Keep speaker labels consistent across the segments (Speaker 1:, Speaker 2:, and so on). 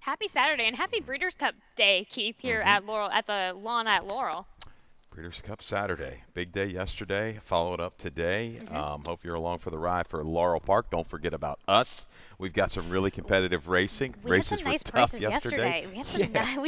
Speaker 1: Happy Saturday and happy Breeders' Cup Day, Keith, here at Laurel at the lawn at Laurel.
Speaker 2: Breeders' Cup Saturday. Big day yesterday. Followed up today. Hope you're along for the ride for Laurel Park. Don't forget about us. We've got some really competitive racing.
Speaker 1: We had
Speaker 2: Races
Speaker 1: some nice
Speaker 2: were tough
Speaker 1: prices
Speaker 2: yesterday.
Speaker 1: We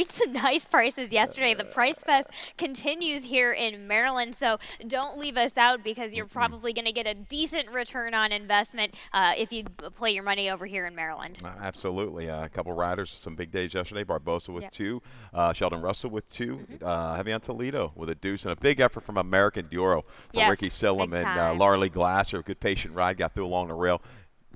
Speaker 1: had some nice prices yesterday. The Price Fest continues here in Maryland, so don't leave us out because you're probably going to get a decent return on investment if you play your money over here in Maryland.
Speaker 2: Absolutely. A couple riders, some big days yesterday. Barbosa with two. Sheldon Russell with two. Heavy on Toledo with a deuce. And a big effort from American Duro for Ricky Sillam and Laurel Glasser. Good patient ride. Got through along the rail.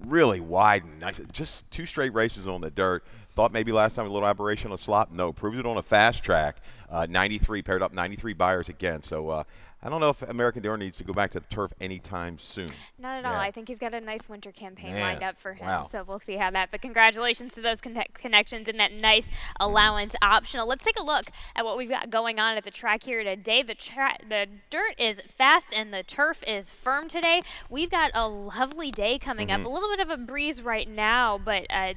Speaker 2: Really wide and nice. Just two straight races on the dirt. Thought maybe last time a little aberration on the slop. No, proved it on a fast track. 93, paired up 93 buyers again. So I don't know if American Duro needs to go back to the turf anytime soon.
Speaker 1: Not at all. I think he's got a nice winter campaign lined up for him.
Speaker 2: Wow.
Speaker 1: So we'll see how that. But congratulations to those connections and that nice allowance optional. Let's take a look at what we've got going on at the track here today. The dirt is fast and the turf is firm today. We've got a lovely day coming up. A little bit of a breeze right now, but a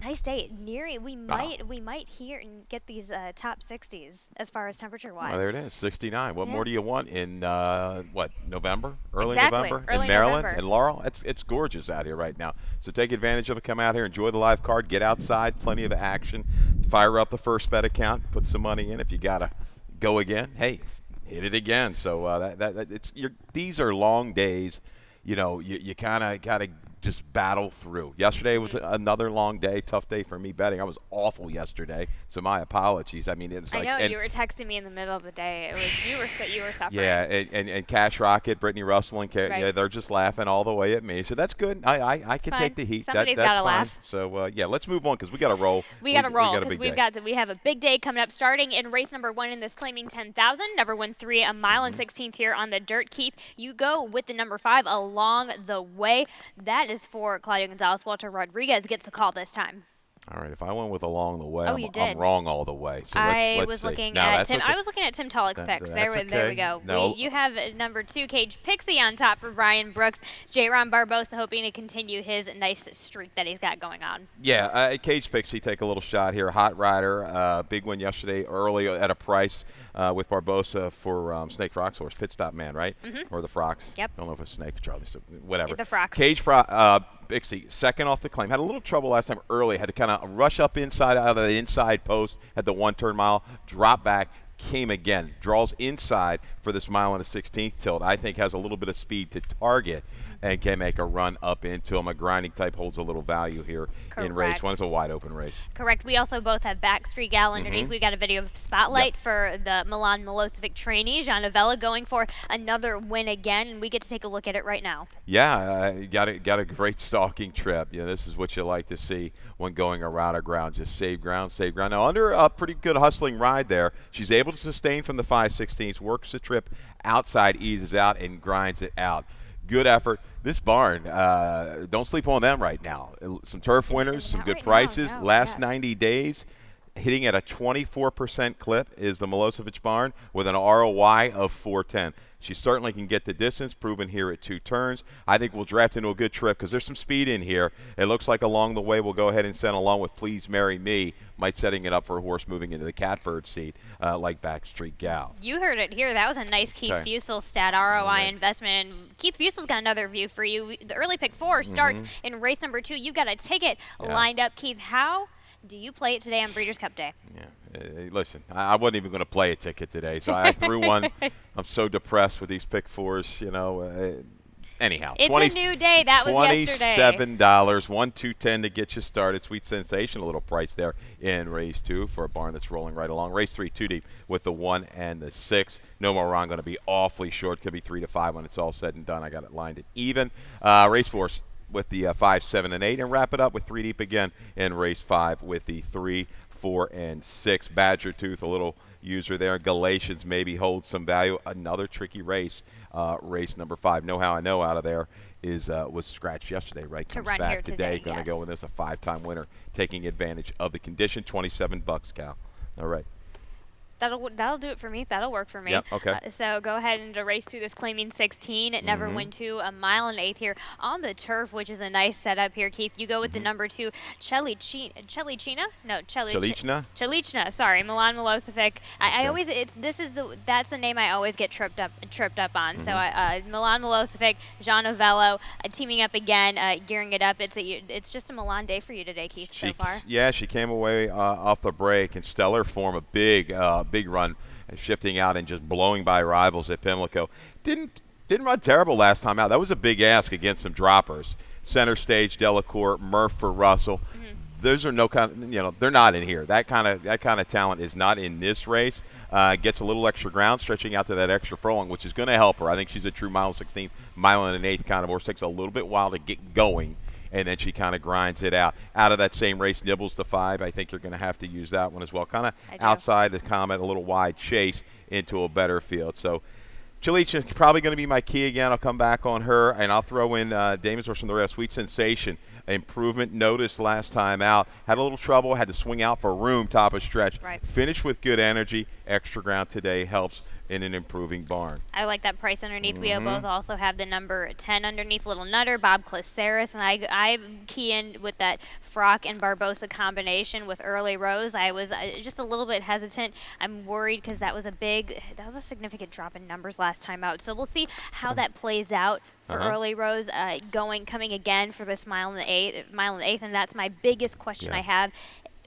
Speaker 1: nice day. We might hear and get these top 60s as far as temperature wise.
Speaker 2: Well, there it is, 69. What more do you want in November? Early
Speaker 1: Exactly.
Speaker 2: November
Speaker 1: Early
Speaker 2: in Maryland
Speaker 1: November.
Speaker 2: and Laurel. It's gorgeous out here right now. So take advantage of it. Come out here, enjoy the live card, get outside, plenty of action. Fire up the first bet account, put some money in. If you gotta go again, hey, hit it again. So these are long days. You know, you kind of gotta just battle through. Yesterday was another long day, tough day for me betting. I was awful yesterday, so my apologies. I mean, it's like
Speaker 1: I know you were texting me in the middle of the day. It was you were suffering.
Speaker 2: Yeah, and Cash Rocket, Brittany Russell, and yeah, they're just laughing all the way at me. So that's good. I can take the heat.
Speaker 1: Somebody's
Speaker 2: that's
Speaker 1: gotta
Speaker 2: fine.
Speaker 1: laugh.
Speaker 2: So let's move on because we got to roll.
Speaker 1: We got to roll because we have a big day coming up. Starting in race number 1 in this claiming 10,000, number 1-3, a mile and 16th here on the dirt. Keith, you go with the number 5 along the way. That is for Claudio Gonzalez. Walter Rodriguez gets the call this time.
Speaker 2: All right, if I went with along the way,
Speaker 1: I'm
Speaker 2: wrong all the way. So
Speaker 1: I
Speaker 2: let's
Speaker 1: was
Speaker 2: see.
Speaker 1: looking
Speaker 2: No,
Speaker 1: at Tim.
Speaker 2: okay.
Speaker 1: I was looking at Tim Tulloch's picks. There we go.
Speaker 2: No.
Speaker 1: You have number 2 Cage Pixie on top for Brian Brooks. J-Ron Barbosa hoping to continue his nice streak that he's got going on.
Speaker 2: Yeah, Cage Pixie take a little shot here. Hot rider, big win yesterday early at a price with Barbosa for Snake Frocks horse, Pit Stop Man, right? Or the Frocks.
Speaker 1: Yep.
Speaker 2: I don't know if it's Snake or Charlie, so whatever.
Speaker 1: The Frocks.
Speaker 2: Cage Pixie, second off the claim. Had a little trouble last time early. Had to kind of rush up inside out of the inside post. Had the 1-turn mile, drop back, came again. Draws inside for this mile and a 16th tilt. I think has a little bit of speed to target and can make a run up into him. A grinding type holds a little value here in race 1. It's a wide open race.
Speaker 1: Correct. We also both have Backstreet Gal underneath. We got a video of Spotlight for the Milan Milosevic trainee, Jean Avella, going for another win again, and we get to take a look at it right now.
Speaker 2: Yeah, got a great stalking trip. You know, this is what you like to see when going around a ground. Just save ground, save ground. Now, under a pretty good hustling ride there, she's able to sustain from the 5/16, works the trip outside, eases out, and grinds it out. Good effort. This barn, don't sleep on them right now. Some turf winners, some good prices. Last 90 days, hitting at a 24% clip is the Milosevic barn with an ROI of 410. She certainly can get the distance, proven here at 2 turns. I think we'll draft into a good trip because there's some speed in here. It looks like along the way we'll go ahead and send along with Please Marry Me, might setting it up for a horse moving into the catbird seat like Backstreet Gal.
Speaker 1: You heard it here. That was a nice Keith Fusel stat ROI investment. And Keith Fusel's got another view for you. The early pick 4 starts in race number 2. You've got a ticket lined up. Keith, how do you play it today on Breeders' Cup Day?
Speaker 2: Yeah. Listen, I wasn't even going to play a ticket today, so I threw one. I'm so depressed with these pick 4s, you know. Anyhow,
Speaker 1: it's a new day. That was yesterday.
Speaker 2: $27, 1-2-10 to get you started. Sweet Sensation, a little price there in race 2 for a barn that's rolling right along. Race 3, 2 deep with the 1 and the 6. No More Wrong going to be awfully short. Could be 3-5 when it's all said and done. I got it lined at even. Race 4 with the 5, 7, and 8, and wrap it up with 3 deep again in race 5 with the 3, 4, and 6. Badger Tooth, a little user there. Galatians maybe holds some value. Another tricky race. Race number 5. Know How I Know out of there was scratched yesterday, right?
Speaker 1: To
Speaker 2: Comes
Speaker 1: run
Speaker 2: back
Speaker 1: here today,
Speaker 2: Going to go in this a 5-time winner, taking advantage of the condition. $27, Cal. All right.
Speaker 1: That'll do it for me. That'll work for me.
Speaker 2: Yep. Okay.
Speaker 1: So go ahead and race through this claiming 16. It never
Speaker 2: Mm-hmm.
Speaker 1: went to a mile and eighth here on the turf, which is a nice setup here. Keith, you go with the
Speaker 2: Mm-hmm.
Speaker 1: number 2, Chelichina? No,
Speaker 2: Chalichna.
Speaker 1: Chelichna. Sorry, Milan Milosevic. I
Speaker 2: Okay.
Speaker 1: always that's the name I always get tripped up on. So
Speaker 2: Mm-hmm.
Speaker 1: Milan Milosevic, Jean Novello, teaming up again, gearing it up. It's just a Milan day for you today, Keith. So far.
Speaker 2: Yeah, she came away off the break in stellar form, a big run, shifting out and just blowing by rivals at Pimlico. Didn't run terrible last time out. That was a big ask against some droppers. Center stage, Delacour, Murph for Russell. Those are no kind. They're not in here. That kind of talent is not in this race. Gets a little extra ground, stretching out to that extra furlong, which is going to help her. I think she's a true mile 16th, mile and an eighth kind of horse. Takes a little bit while to get going, and then she kind of grinds it out. Out of that same race, Nibbles the 5. I think you're going to have to use that one as well. Kind of outside the Comet, a little wide chase into a better field. So Chalicha is probably going to be my key again. I'll come back on her, and I'll throw in Damon's horse from the rail, Sweet Sensation. Improvement noticed last time out. Had a little trouble, had to swing out for room top of stretch.
Speaker 1: Right.
Speaker 2: Finished with good energy. Extra ground today helps in an improving barn.
Speaker 1: I like that price underneath. We both also have the number 10 underneath, Little Nutter, Bob Classeris, and I key in with that Frock and Barbosa combination with Early Rose. I was just a little bit hesitant. I'm worried because that was a significant drop in numbers last time out. So we'll see how that plays out for Early Rose coming again for this mile and the eighth, and that's my biggest question I have,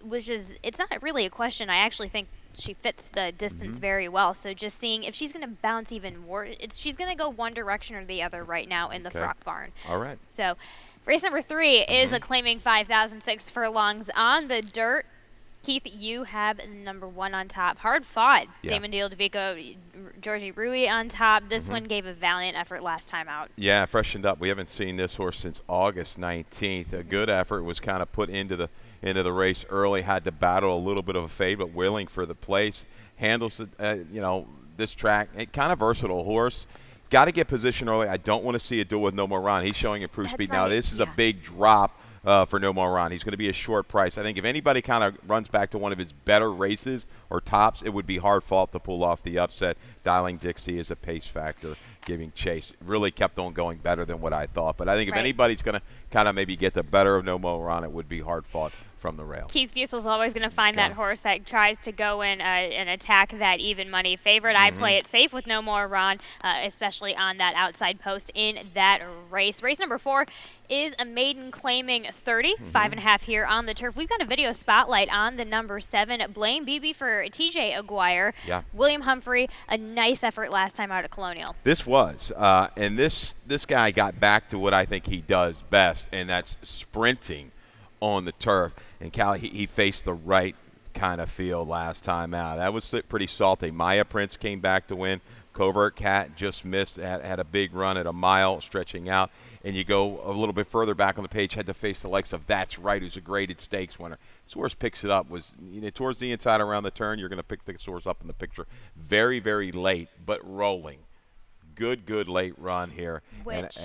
Speaker 1: which is it's not really a question. I actually think she fits the distance very well. So just seeing if she's going to bounce even more. She's going to go one direction or the other right now in the Frock barn.
Speaker 2: All right.
Speaker 1: So race number 3 is a claiming 5,006 furlongs on the dirt. Keith, you have number 1 on top. Hard fought.
Speaker 2: Yeah.
Speaker 1: Damon Deal DeVico, Georgie Rui on top. This one gave a valiant effort last time out.
Speaker 2: Yeah, freshened up. We haven't seen this horse since August 19th. A good effort was kind of put into the race early. Had to battle a little bit of a fade, but willing for the place. Handles this track. Kind of versatile horse. Got to get position early. I don't want to see a duel with No More Ron. He's showing improved speed. Now this is a big drop for No More Ron. He's going to be a short price. I think if anybody kind of runs back to one of his better races or tops, it would be hard fought to pull off the upset. Dialing Dixie is a pace factor, giving chase. Really kept on going better than what I thought. But I think if anybody's going to kind of maybe get the better of No More Ron, it would be hard fought from the rail.
Speaker 1: Keith Fusel's always going to find that horse that tries to go in and attack that even money favorite. I play it safe with No More Ron, especially on that outside post in that race. Race number 4 is a maiden claiming 30, 5.5 here on the turf. We've got a video spotlight on the number 7, Blaine Beebe for TJ Aguirre.
Speaker 2: Yeah.
Speaker 1: William Humphrey, a nice effort last time out at Colonial.
Speaker 2: This was, and this guy got back to what I think he does best, and that's sprinting on the turf. And Cal, he faced the right kind of field last time out. That was pretty salty. Maya Prince came back to win. Covert Cat just missed, had a big run at a mile, stretching out. And you go a little bit further back on the page, had to face the likes of That's Right, who's a graded stakes winner. Source picks it up, was towards the inside around the turn. You're going to pick the Source up in the picture. Very, very late, but rolling. Good late run here.
Speaker 1: Which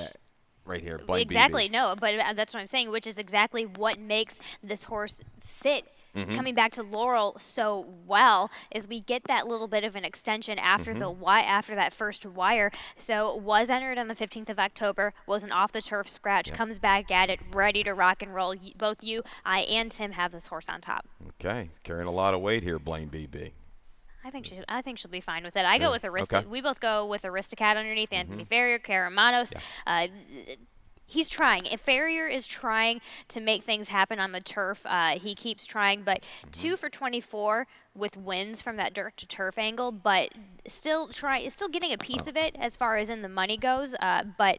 Speaker 2: right here, Blaine
Speaker 1: exactly,
Speaker 2: Beebe.
Speaker 1: no, but that's what I'm saying, which is exactly what makes this horse fit. Coming back to Laurel so well is we get that little bit of an extension after after that first wire. So was entered on the 15th of October, was an off the turf scratch, comes back at it, ready to rock and roll. Both you, I, and Tim have this horse on top.
Speaker 2: Okay, carrying a lot of weight here, Blaine Beebe.
Speaker 1: I think she'll be fine with it. I go with
Speaker 2: Okay.
Speaker 1: We both go with Aristocat underneath Anthony Ferrier, Karamanos. He's trying. If Ferrier is trying to make things happen on the turf, he keeps trying. But 2 for 24 with wins from that dirt to turf angle, but still getting a piece of it as far as in the money goes. But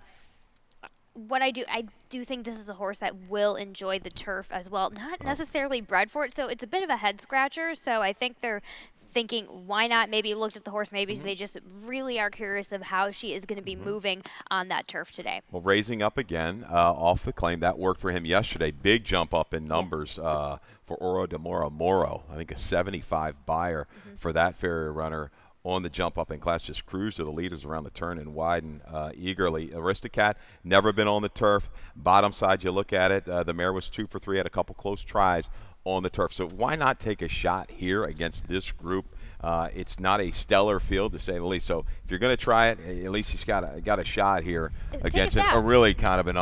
Speaker 1: what I do think this is a horse that will enjoy the turf as well. Not necessarily bred for it, so it's a bit of a head scratcher. So I think they're thinking, why not? Maybe looked at the horse. Maybe they just really are curious of how she is going to be moving on that turf today.
Speaker 2: Well, raising up again off the claim. That worked for him yesterday. Big jump up in numbers for Oro de Moro. I think a 75 buyer for that Ferrier runner. On the jump up in class, just cruised to the leaders around the turn and widen eagerly. Aristocat, never been on the turf. Bottom side, you look at it, the mare was 2 for 3, had a couple close tries on the turf. So why not take a shot here against this group? It's not a stellar field, to say the least. So if you're going to try it, at least he's got a shot here against a really kind of an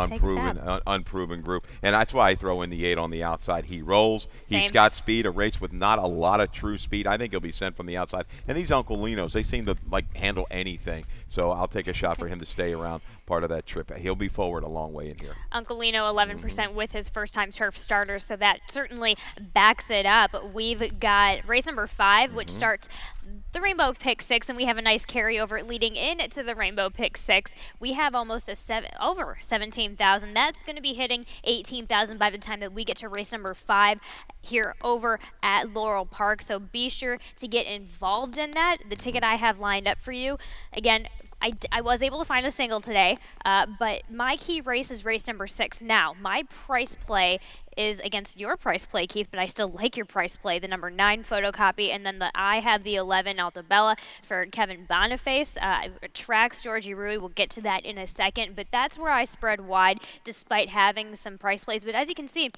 Speaker 2: unproven group. And that's why I throw in the 8 on the outside. He rolls.
Speaker 1: Same.
Speaker 2: He's got speed, a race with not a lot of true speed. I think he'll be sent from the outside. And these Uncle Linos, they seem to handle anything. So I'll take a shot for him to stay around part of that trip. He'll be forward a long way in here.
Speaker 1: Uncle Lino 11% with his first-time turf starters, so that certainly backs it up. We've got race number 5, which starts the Rainbow Pick 6, and we have a nice carryover leading into the Rainbow Pick 6. We have almost over 17,000. That's going to be hitting 18,000 by the time that we get to race number 5 here over at Laurel Park. So be sure to get involved in that. The ticket I have lined up for you, again, I was able to find a single today, but my key race is race number 6. Now, my price play is against your price play, Keith, but I still like your price play, the number 9 photocopy, and then I have the 11 Altabella for Kevin Boniface. Tracks Georgie Rui. We'll get to that in a second, but that's where I spread wide despite having some price plays. But as you can see,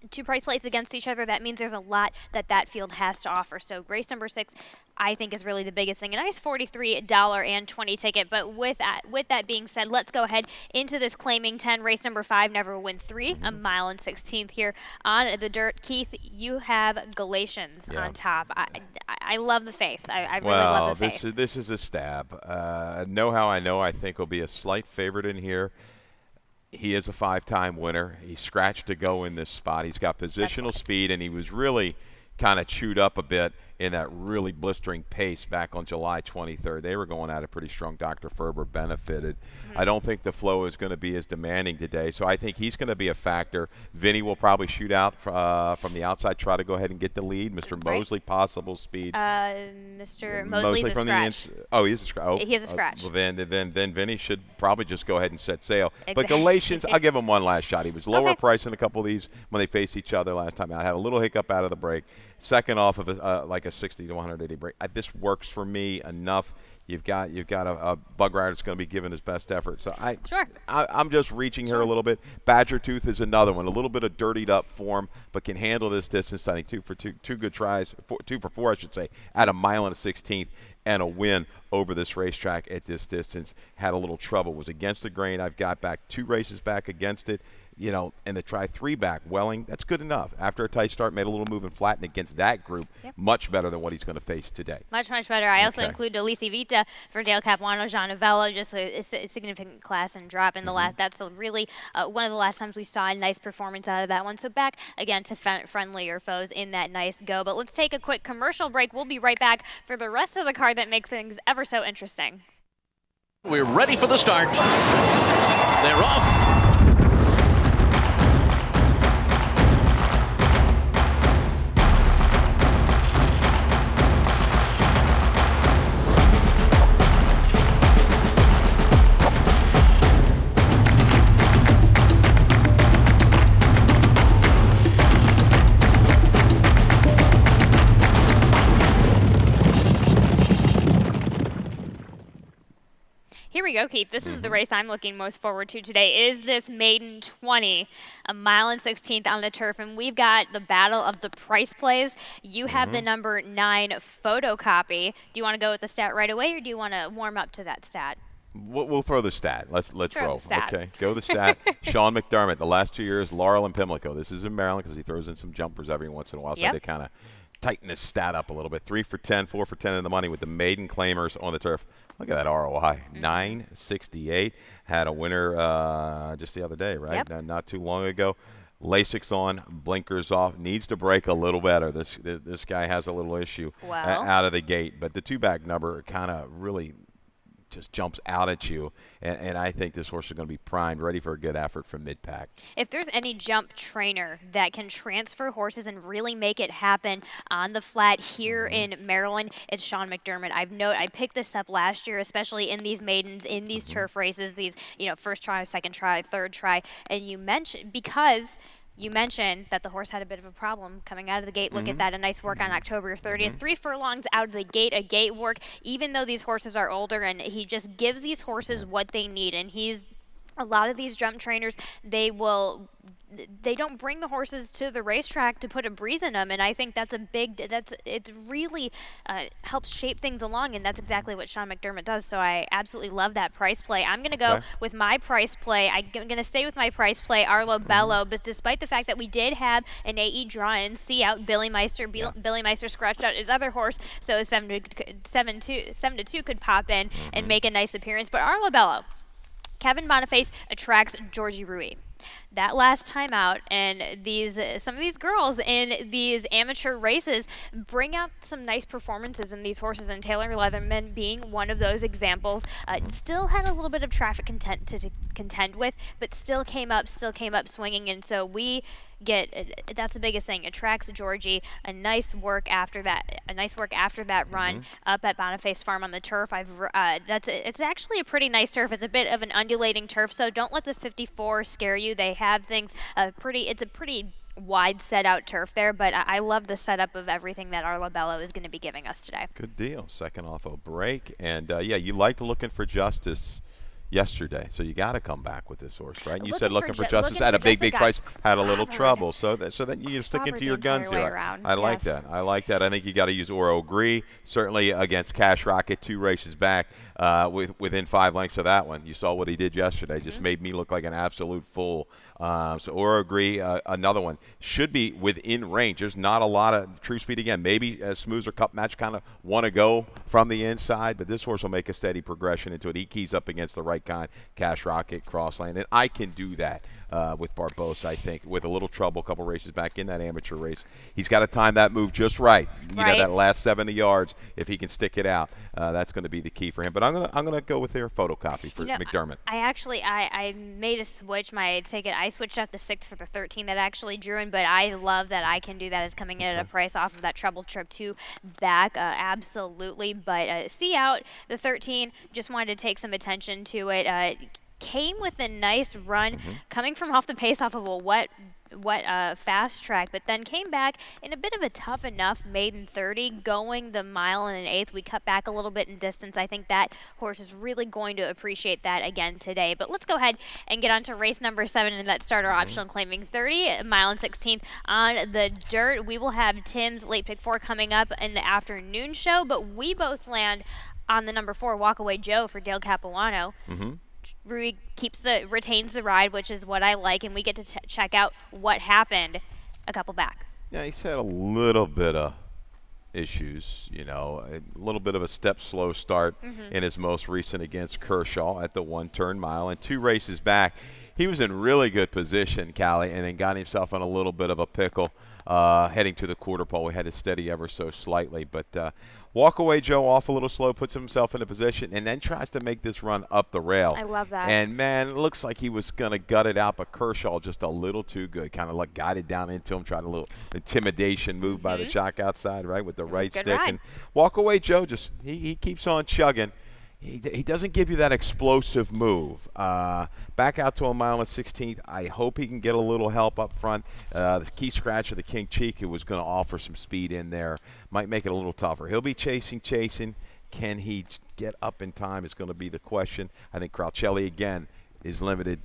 Speaker 1: 2 price plays against each other, that means there's a lot that field has to offer. So race number 6, I think, is really the biggest thing. A nice $43.20 ticket. But with that being said, let's go ahead into this claiming 10. Race number 5, Never Win 3, a mile and 16th here on the dirt. Keith, you have Galatians on top. I love the faith. I really love the faith.
Speaker 2: This is a stab. Know how I know I think will be a slight favorite in here. He is a 5-time winner. He scratched to go in this spot. He's got positional speed, and he was really kind of chewed up a bit in that really blistering pace back on July 23rd. They were going at it pretty strong. Dr. Ferber benefited. I don't think the flow is going to be as demanding today, so I think he's going to be a factor. Vinny will probably shoot out from the outside, try to go ahead and get the lead. Mr. Mosley, possible speed.
Speaker 1: Mr. Mosley's a
Speaker 2: from
Speaker 1: scratch.
Speaker 2: He is a scratch.
Speaker 1: He is a scratch.
Speaker 2: Well, then Vinny should probably just go ahead and set sail. But Galatians, I'll give him one last shot. He was lower price in a couple of these when they faced each other last time out. Had a little hiccup out of the break. Second off of a 60 to 180 break. This works for me enough. You've got a bug rider that's going to be giving his best effort. So I'm just reaching here a little bit. Badger Tooth is another one, a little bit of dirtied up form, but can handle this distance. I think 2 for 2, 2 good tries, 2 for 4, I should say, at a mile and a 16th, and a win over this racetrack at this distance. Had a little trouble. Was against the grain. I've got back 2 races back against it. And the try 3 back, Welling, that's good enough. After a tight start, made a little move and flattened against that group. Much better than what he's going to face today.
Speaker 1: Much better. I also include Delisi Vita for Dale Capuano, Jean Novello, just a significant class and drop in the last. That's really one of the last times we saw a nice performance out of that one. So back again to friendlier foes in that nice go. But let's take a quick commercial break. We'll be right back for the rest of the card that makes things ever so interesting.
Speaker 3: We're ready for the start. They're off.
Speaker 1: Here we go, Keith. This is the race I'm looking most forward to today. Is this maiden 20, a mile and 16th on the turf? And we've got the battle of the price plays. You have the number 9 photocopy. Do you want to go with the stat right away, or do you want to warm up to that stat?
Speaker 2: We'll throw the stat. Let's roll.
Speaker 1: The stat.
Speaker 2: Okay, go the stat. Sean McDermott, the last 2 years, Laurel and Pimlico. This is in Maryland because he throws in some jumpers every once in a while, so I had to kind of tighten his stat up a little bit. 3 for 10, 4 for 10 in the money with the maiden claimers on the turf. Look at that ROI, 968. Had a winner just the other day, right? Not too long ago. LASIK's on, blinkers off. Needs to break a little better. This guy has a little issue out of the gate. But the 2-back number kind of really just jumps out at you, and I think this horse is going to be primed, ready for a good effort from mid-pack.
Speaker 1: If there's any jump trainer that can transfer horses and really make it happen on the flat here in Maryland, it's Sean McDermott. I picked this up last year, especially in these maidens, in these turf races, these first try, second try, third try, and you mentioned that the horse had a bit of a problem coming out of the gate. Look at that, a nice work on October 30th. 3 furlongs out of the gate, a gate work, even though these horses are older, and he just gives these horses what they need. And a lot of these jump trainers, they will they don't bring the horses to the racetrack to put a breeze in them, and I think that's a big it's really helps shape things along, and that's exactly what Sean McDermott does. So I absolutely love that price play. I'm going to go
Speaker 2: Okay.
Speaker 1: with my price play. I'm going to stay with my price play, Arlo Bello, but despite the fact that we did have an AE draw in, see out Billy Meister. Billy Meister scratched out his other horse, so 7-2 could pop in and make a nice appearance. But Arlo Bello, Kevin Boniface attracts Georgie Rui. That last time out, and some of these girls in these amateur races bring out some nice performances in these horses, and Taylor Leatherman being one of those examples. Still had a little bit of traffic to contend with, but still came up swinging, and so we get that's the biggest thing. Attracts Georgie. A nice work after that run up at Boniface Farm on the turf. It's actually a pretty nice turf. It's a bit of an undulating turf, so don't let the 54 scare you. They have things it's a pretty wide set out turf there, but I love the setup of everything that Arlo Bello is going to be giving us today.
Speaker 2: Good deal. Second off a break. And, you liked Looking for Justice yesterday, so you got to come back with this horse, right? And you said Looking for Justice at a big price, had a little trouble, so that you sticking to your guns here. I like that. I think you got to use Oro Gree, certainly against Cash Rocket, 2 races back, within 5 lengths of that one. You saw what he did yesterday, just made me look like an absolute fool. So Oro Gree, another one, should be within range. There's not a lot of true speed again. Maybe a smoother cup match kind of want to go from the inside, but this horse will make a steady progression into it. He keys up against the right kind, Cash Rocket, Crossland, and I can do that with Barbosa, I think, with a little trouble a couple races back in that amateur race. He's got to time that move just right. That last 70 yards, if he can stick it out, that's going to be the key for him. But I'm gonna go with their photocopy for McDermott.
Speaker 1: I made a switch. My ticket, I switched out the 6 for the 13 that actually drew in, but I love that I can do that as coming in at a price off of that treble trip 2 back. Absolutely. But see out the 13, just wanted to take some attention to it. Came with a nice run, coming from off the pace off of a wet fast track, but then came back in a bit of a tough enough maiden 30, going the 1 1/8. We cut back a little bit in distance. I think that horse is really going to appreciate that again today. But let's go ahead and get on to race number 7 in that starter optional claiming 30, 1/16 on the dirt. We will have Tim's late pick 4 coming up in the afternoon show, but we both land on the number 4, Walkaway Joe for Dale Capuano. Rui retains the ride, which is what I like, and we get to check out what happened a couple back.
Speaker 2: Yeah, he's had a little bit of issues, a little bit of a slow start in his most recent against Kershaw at the 1-turn mile, and 2 races back. He was in really good position, Callie, and then got himself in a little bit of a pickle heading to the quarter pole. He had to steady ever so slightly, but Walkaway Joe off a little slow, puts himself in a position, and then tries to make this run up the rail.
Speaker 1: I love that.
Speaker 2: And, man, it looks like he was going to gut it out, but Kershaw just a little too good. Kind of guided down into him, tried a little intimidation move by the jock outside, right, with the right stick.
Speaker 1: Ride.
Speaker 2: And Walkaway Joe just he keeps on chugging. He doesn't give you that explosive move. Back out to a 1/16. I hope he can get a little help up front. The key scratch of the King Cheek, who was going to offer some speed in there, might make it a little tougher. He'll be chasing. Can he get up in time is going to be the question. I think Craucelli, again, is limited.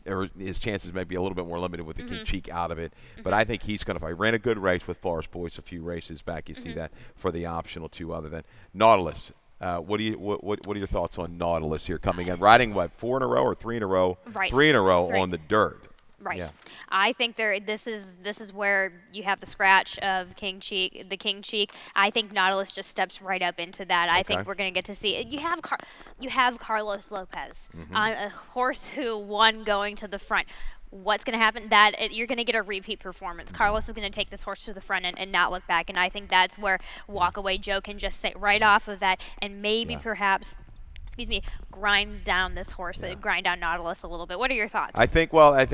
Speaker 2: Or his chances may be a little bit more limited with the King Cheek out of it. But I think he's going to – I ran a good race with Forest Boys a few races back. You see that for the optional 2 other than Nautilus. What are your thoughts on Nautilus here coming in, riding 4 in a row or 3 in a row?
Speaker 1: Right.
Speaker 2: 3 in a row on the dirt.
Speaker 1: Right.
Speaker 2: Yeah.
Speaker 1: I think this is where you have the scratch of the King Cheek. I think Nautilus just steps right up into that. I think we're going to get to see it. You have Carlos Lopez on a horse who won going to the front. What's going to happen? You're going to get a repeat performance. Carlos is going to take this horse to the front and not look back, and I think that's where Walkaway Joe can just sit right off of that and maybe perhaps grind down this horse, grind down Nautilus a little bit. What are your thoughts?
Speaker 2: I think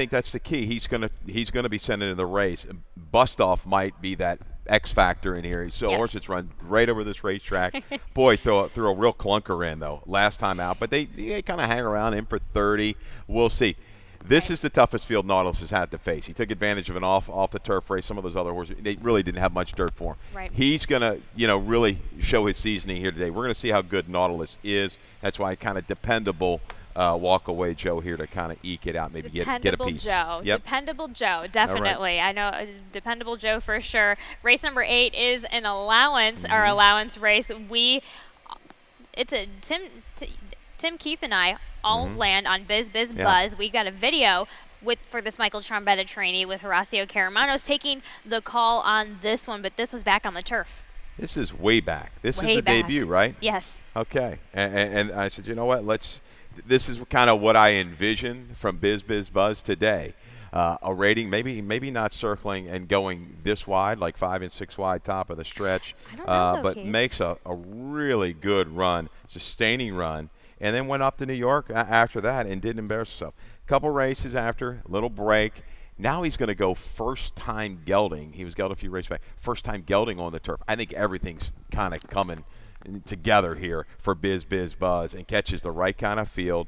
Speaker 2: that's the key. He's gonna be sent into the race. Bustoff might be that X factor in here. He's a horse that's run great over this racetrack. Boy, threw a real clunker in though last time out, but they kind of hang around in for 30. We'll see. This is the toughest field Nautilus has had to face. He took advantage of an off the turf race. Some of those other horses, they really didn't have much dirt for him.
Speaker 1: Right.
Speaker 2: He's going to, really show his seasoning here today. We're going to see how good Nautilus is. That's why kind of dependable walk away Joe here to kind of eke it out, maybe get a
Speaker 1: Dependable
Speaker 2: piece.
Speaker 1: Joe.
Speaker 2: Yep.
Speaker 1: Dependable Joe, definitely. I know Dependable Joe for sure. Race number 8 is an allowance, our allowance race. It's a Tim Keith and I all land on Biz Biz
Speaker 2: Yeah.
Speaker 1: Buzz. We got a video for this Michael Trombetta trainee with Horacio Caramanos taking the call on this one, but this was back on the turf.
Speaker 2: This is way back. This
Speaker 1: Way
Speaker 2: is the
Speaker 1: back.
Speaker 2: debut, right?
Speaker 1: Yes.
Speaker 2: Okay. And I said, you know what? This is kind of what I envision from Biz Biz Buzz today. A rating maybe not circling and going this wide, like 5 and 6 wide top of the stretch,
Speaker 1: I don't know,
Speaker 2: but
Speaker 1: Keith.
Speaker 2: makes a really good run, sustaining run, and then went up to New York after that and didn't embarrass himself. Couple races after, little break. Now he's going to go first time gelding. He was gelded a few races back. First time gelding on the turf. I think everything's kind of coming together here for Biz Biz Buzz, and catches the right kind of field,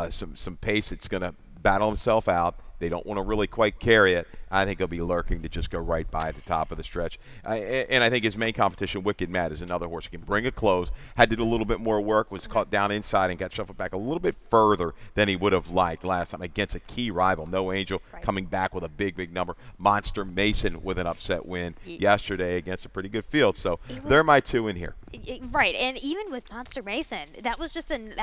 Speaker 2: some pace. It's going to battle himself out. They don't want to really quite carry it. I think he'll be lurking to just go right by at the top of the stretch. And I think his main competition, Wicked Mad, is another horse who can bring it close. Had to do a little bit more work, was caught down inside and got shuffled back a little bit further than he would have liked last time against a key rival. No Angel coming back with a big number. Monster Mason with an upset win yesterday against a pretty good field. So they're my 2 in here.
Speaker 1: Right, and even with Monster Mason, that was just an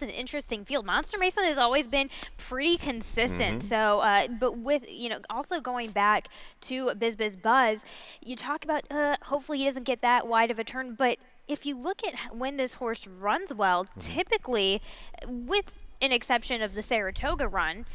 Speaker 1: interesting field. Monster Mason has always been pretty consistent. So, but with also going back to Biz Biz Buzz, you talk about hopefully he doesn't get that wide of a turn, but if you look at when this horse runs well, typically, with an exception of the Saratoga run.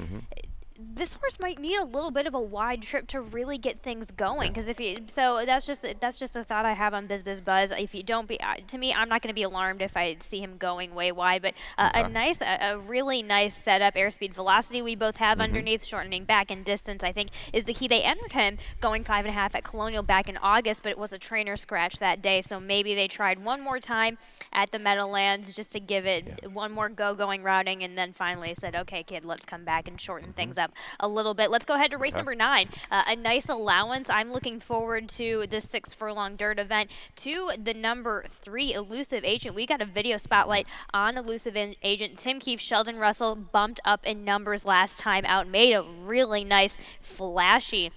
Speaker 1: This horse might need a little bit of a wide trip to really get things going. Because that's just a thought I have on Biz Biz Buzz. If you don't to me, I'm not going to be alarmed if I see him going way wide. But a really nice setup, airspeed, velocity. We both have underneath, shortening back and distance. I think is the key. They entered him going 5.5 at Colonial back in August, but it was a trainer scratch that day. So maybe they tried one more time at the Meadowlands just to give it one more going routing, and then finally said, "Okay, kid, let's come back and shorten things up a little bit." Let's go ahead to race number 9. A nice allowance. I'm looking forward to this 6 furlong dirt event. To the number 3, Elusive Agent. We got a video spotlight on Elusive Agent. Tim Keefe, Sheldon Russell bumped up in numbers last time out. Made a really nice, flashy,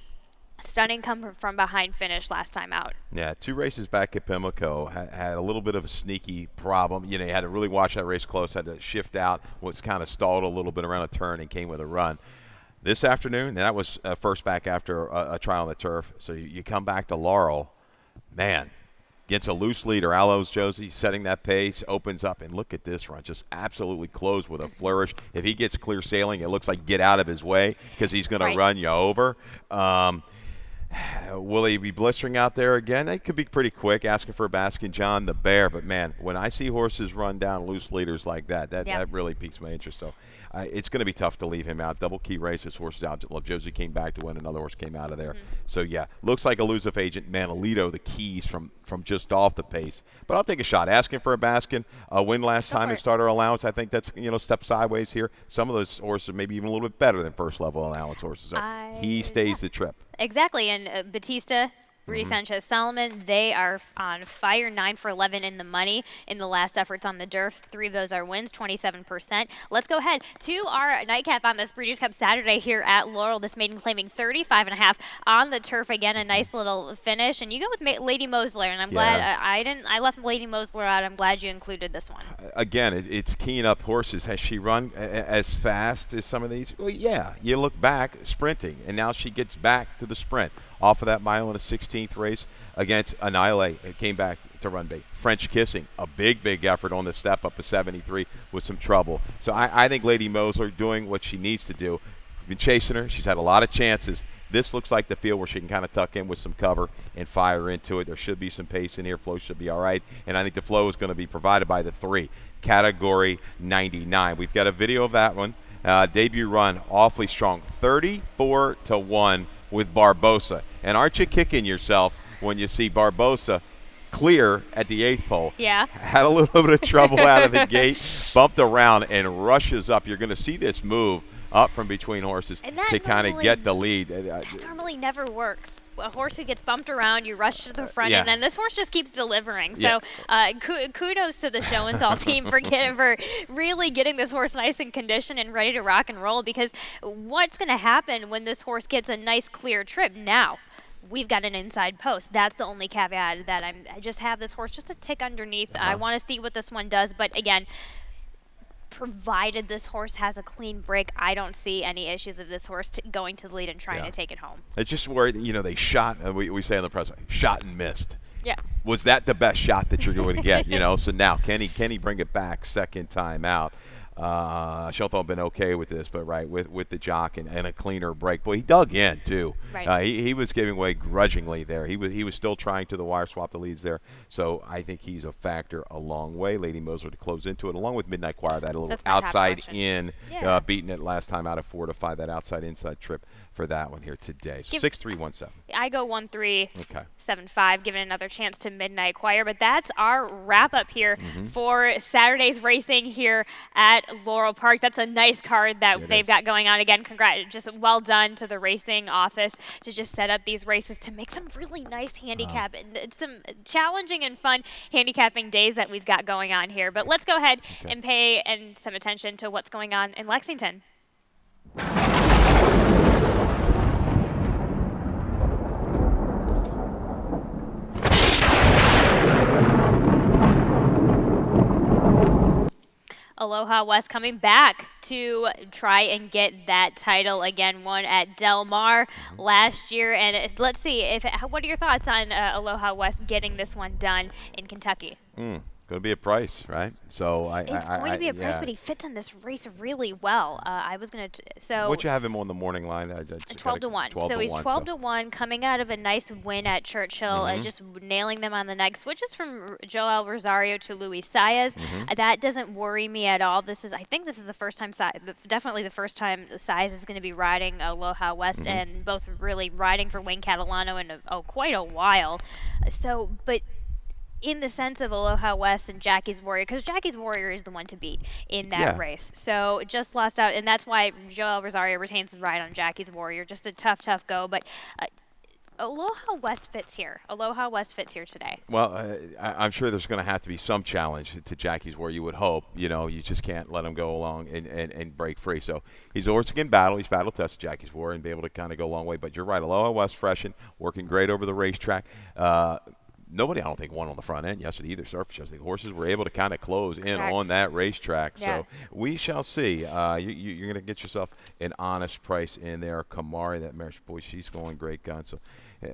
Speaker 1: stunning come from behind finish last time out.
Speaker 2: Yeah, 2 races back at Pimlico. Had a little bit of a sneaky problem. You had to really watch that race close. Had to shift out. Was kind of stalled a little bit around a turn and came with a run. This afternoon, and that was first back after a trial on the turf. So you come back to Laurel, man, against a loose leader, Aloes Josie setting that pace, opens up, and look at this run, just absolutely closed with a flourish. If he gets clear sailing, it looks like get out of his way because he's going to run you over. Will he be blistering out there again? They could be pretty quick, asking for a Baskin John the Bear. But, man, when I see horses run down loose leaders like that, that really piques my interest. So it's going to be tough to leave him out. Double key races, horses out. Josie came back to win. Another horse came out of there. So, yeah, looks like Elusive Agent, Manolito, the keys from just off the pace. But I'll take a shot. Asking for a Baskin, a win last time in starter allowance. I think that's, step sideways here. Some of those horses maybe even a little bit better than first-level allowance horses. So he stays the trip.
Speaker 1: Exactly, and Batista, Rudy Sanchez Solomon, they are on fire. 9 for 11 in the money in the last efforts on the Durf. 3 of those are wins, 27%. Let's go ahead to our nightcap on this Breeders' Cup Saturday here at Laurel. This maiden claiming 35.5 on the turf. Again, a nice little finish. And you go with Lady Mosler, and I'm glad I left Lady Mosler out. I'm glad you included this one.
Speaker 2: Again, it's keying up horses. Has she run as fast as some of these? Well, yeah. You look back, sprinting, and now she gets back to the sprint. Off of that mile in a 16th race against Annihilate. It came back to run bait. French Kissing, a big effort on the step up to 73 with some trouble. So I think Lady Mosler doing what she needs to do. Been chasing her. She's had a lot of chances. This looks like the field where she can kind of tuck in with some cover and fire into it. There should be some pace in here. Flow should be all right. And I think the flow is going to be provided by the 3. Category 99. We've got a video of that one. Debut run, awfully strong. 34-1 with Barbosa. And aren't you kicking yourself when you see Barbosa clear at the 8th pole?
Speaker 1: Yeah.
Speaker 2: Had a little bit of trouble out of the gate, bumped around, and rushes up. You're going to see this move up from between horses
Speaker 1: And that
Speaker 2: to kind of
Speaker 1: normally-
Speaker 2: get the lead.
Speaker 1: That normally never works. A horse who gets bumped around, you rush to the front,
Speaker 2: yeah.
Speaker 1: and then this horse just keeps delivering.
Speaker 2: Yeah.
Speaker 1: So kudos to the show and tell team for really getting this horse nice and conditioned and ready to rock and roll, because what's going to happen when this horse gets a nice clear trip now? We've got an inside post. That's the only caveat that I just have this horse just a tick underneath. I want to see what this one does, but again, provided this horse has a clean break, I don't see any issues of this horse going to the lead and trying to take it home.
Speaker 2: It's just worried, they shot, we say on the press, shot and missed.
Speaker 1: Yeah.
Speaker 2: Was that the best shot that you're going to get? So now can he bring it back second time out? Shelton been okay with this, but with the jock and a cleaner break. Boy, he dug in too.
Speaker 1: Right.
Speaker 2: He was giving way grudgingly there. He was still trying to the wire swap the leads there. So I think he's a factor a long way. Lady Moser to close into it, along with Midnight Choir, that a little
Speaker 1: That's my top
Speaker 2: outside
Speaker 1: selection.
Speaker 2: in,
Speaker 1: Yeah.
Speaker 2: beating it last time out of 4 to 5. That outside inside trip for that one here today. So
Speaker 1: Give-
Speaker 2: 6-3-1-7.
Speaker 1: I go 1-3,
Speaker 2: Okay.
Speaker 1: 7-5, giving another chance to Midnight Choir. But that's our wrap up here for Saturday's racing here at Laurel Park. That's a nice card that
Speaker 2: It
Speaker 1: they've
Speaker 2: is.
Speaker 1: got going on. Again, congrats, just well done to the racing office to just set up these races to make some really nice handicap and some challenging and fun handicapping days that we've got going on here. But let's go ahead and pay some attention to what's going on in Lexington. Aloha West coming back to try and get that title again. Won at Del Mar last year, and let's see what are your thoughts on Aloha West getting this one done in Kentucky?
Speaker 2: Going to be a price, right? So
Speaker 1: It's going to be a price,
Speaker 2: yeah.
Speaker 1: but he fits in this race really well. I was going to so.
Speaker 2: What'd you have him on the morning line?
Speaker 1: 12 to 1. So he's 12 to 1 coming out of a nice win at Churchill, just nailing them on the neck. Switches from Joel Rosario to Luis Saez. That doesn't worry me at all. I think this is the first time, definitely the first time Saez is going to be riding Aloha West, and both really riding for Wayne Catalano in quite a while. So, but in the sense of Aloha West and Jackie's Warrior, because Jackie's Warrior is the one to beat in that race. So just lost out, and that's why Joel Rosario retains the ride on Jackie's Warrior. Just a tough go, but Aloha West fits here. Aloha West fits here today.
Speaker 2: Well, I'm sure there's going to have to be some challenge to Jackie's Warrior. You would hope. You just can't let him go along and break free. So he's a horse again battle. He's battle tested Jackie's Warrior and be able to kind of go a long way. But you're right. Aloha West freshened, working great over the racetrack. Nobody, I don't think, won on the front end yesterday either. Surface yesterday. The horses were able to kind of close in
Speaker 1: Correct.
Speaker 2: on that racetrack.
Speaker 1: Yeah.
Speaker 2: So we shall see. You're going to get yourself an honest price in there. Kamari, that mare, boy, she's going great gun. So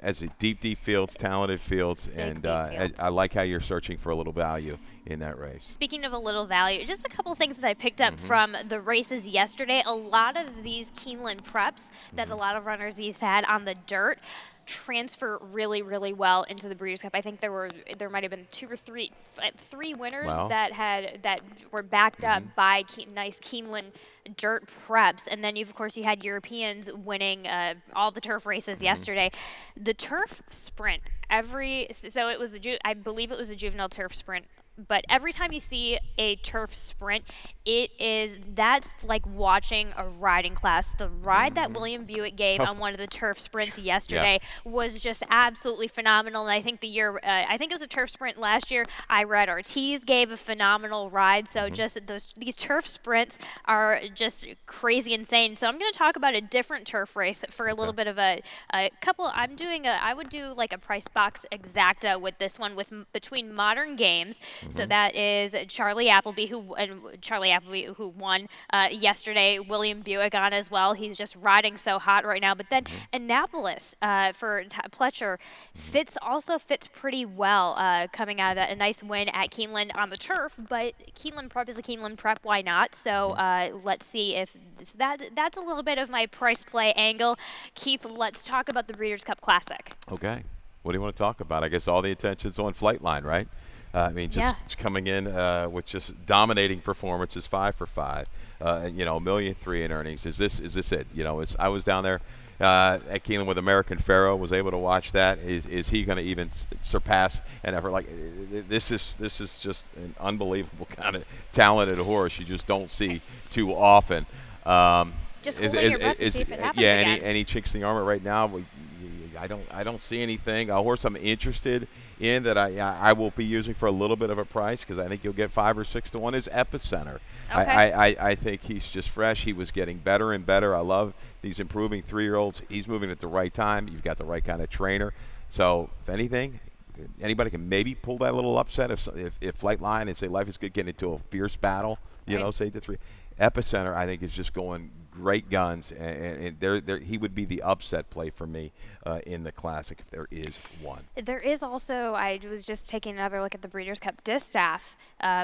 Speaker 2: as a deep fields, talented fields, and
Speaker 1: deep fields.
Speaker 2: I like how you're searching for a little value in that race.
Speaker 1: Speaking of a little value, just a couple of things that I picked up from the races yesterday. A lot of these Keeneland preps that a lot of runners these had on the dirt transfer really well into the Breeders' Cup. I think there might have been three winners
Speaker 2: Wow.
Speaker 1: that were backed up by nice Keeneland dirt preps, and then of course you had Europeans winning all the turf races yesterday. The turf sprint so it was I believe it was the juvenile turf sprint. But every time you see a turf sprint, that's like watching a riding class. The ride that William Buick gave on one of the turf sprints yesterday was just absolutely phenomenal. And I think I think it was a turf sprint last year. Red Ortiz gave a phenomenal ride. So just these turf sprints are just crazy insane. So I'm going to talk about a different turf race for a little bit of a couple. I would do like a price box exacta with this one between Modern Games. So that is Charlie Appleby, who won yesterday. William Buick on as well. He's just riding so hot right now. But then Annapolis for Pletcher also fits pretty well, coming out of that. A nice win at Keeneland on the turf, but Keeneland Prep is a Keeneland Prep. Why not? So let's see if that's a little bit of my price play angle. Keith, let's talk about the Breeders' Cup Classic.
Speaker 2: Okay. What do you want to talk about? I guess all the attention's on Flightline, right? Just coming in with just dominating performances, 5 for 5, $1.3 million in earnings. Is this it? I was down there at Keeneland with American Pharaoh, was able to watch that. Is he going to even surpass an effort like this? Is just an unbelievable kind of talented horse you just don't see too often.
Speaker 1: just holding your breath to see if it happens again.
Speaker 2: Any chinks in the armor right now? I don't see anything. A horse I'm interested in that I will be using for a little bit of a price because I think you'll get 5 or 6 to 1 is Epicenter.
Speaker 1: Okay.
Speaker 2: I think he's just fresh. He was getting better and better. I love these improving 3-year-olds. He's moving at the right time. You've got the right kind of trainer. So if anything, anybody can maybe pull that little upset if Flightline and say Life is Good get into a fierce battle, you know, say 8-3. Epicenter, I think, is just going great guns, and he would be the upset play for me in the Classic if there is one.
Speaker 1: There is also, I was just taking another look at the Breeders' Cup distaff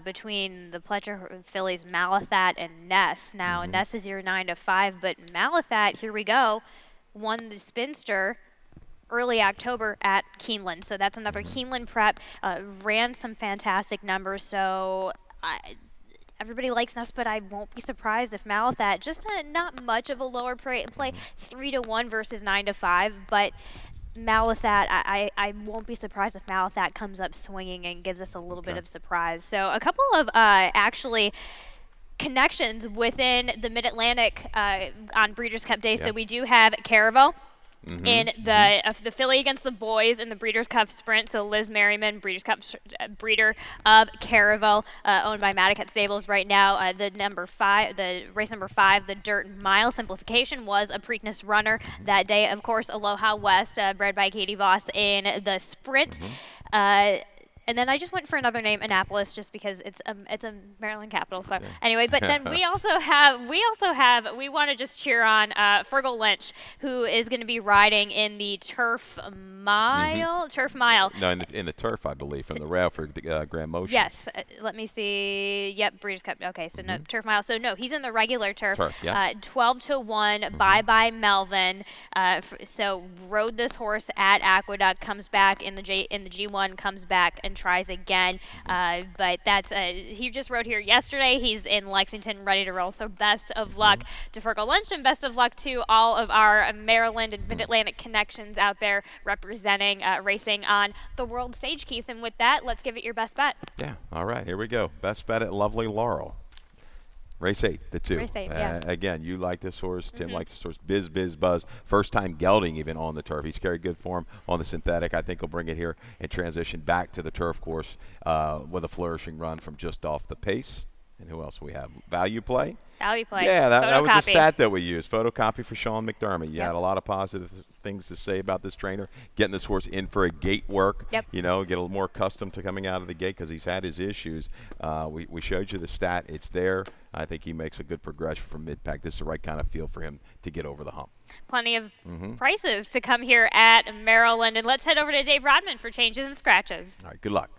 Speaker 1: between the Pletcher fillies Malathat and Ness. Now, Ness is your 9 to 5, but Malathat, here we go, won the Spinster early October at Keeneland. So that's another Keeneland prep, ran some fantastic numbers. So everybody likes Ness, but I won't be surprised if Malathat, just not much of a lower play 3 to 1 versus 9 to 5, but Malathat, I won't be surprised if Malathat comes up swinging and gives us a little bit of surprise. So a couple of actually connections within the Mid-Atlantic on Breeders' Cup Day. So we do have Caravel. In the filly against the boys in the Breeders' Cup Sprint. So Liz Merriman, Breeders' Cup breeder of Caravel, owned by Madaket Stables right now. The race number 5, the Dirt Mile Simplification, was a Preakness runner that day. Of course, Aloha West, bred by Katie Voss in the Sprint. And then I just went for another name, Annapolis, just because it's a Maryland capital. So anyway, but then we want to just cheer on Fergal Lynch, who is going to be riding in the Turf Mile.
Speaker 2: No, in the Turf, I believe, from the rail for Grand Motion.
Speaker 1: Yes. Let me see. Yep, Breeders' Cup. Okay, so no Turf Mile. So no, he's in the regular Turf. 12 to 1. Bye Melvin. So rode this horse at Aqueduct, comes back in the G1, comes back and tries again. But that's he just rode here yesterday. He's in Lexington, ready to roll. So best of luck to Fergal Lynch, and best of luck to all of our Maryland and Mid-Atlantic connections out there representing racing on the world stage, Keith. And with that, let's give it your best bet.
Speaker 2: Yeah. All right. Here we go. Best bet at lovely Laurel. Race 8, the 2.
Speaker 1: Race 8, yeah.
Speaker 2: Again, you like this horse. Tim likes this horse. Biz Buzz. First time gelding even on the turf. He's carried good form on the synthetic. I think he'll bring it here and transition back to the turf course with a flourishing run from just off the pace. And who else we have? Value play?
Speaker 1: Value play.
Speaker 2: Yeah, that was the stat that we used. Photocopy for Sean McDermott. You had a lot of positive things to say about this trainer. Getting this horse in for a gate work. You know, get a little more accustomed to coming out of the gate because he's had his issues. We showed you the stat. It's there. I think he makes a good progression from mid-pack. This is the right kind of feel for him to get over the hump.
Speaker 1: Plenty of prices to come here at Maryland. And let's head over to Dave Rodman for changes and scratches.
Speaker 2: All right, good luck.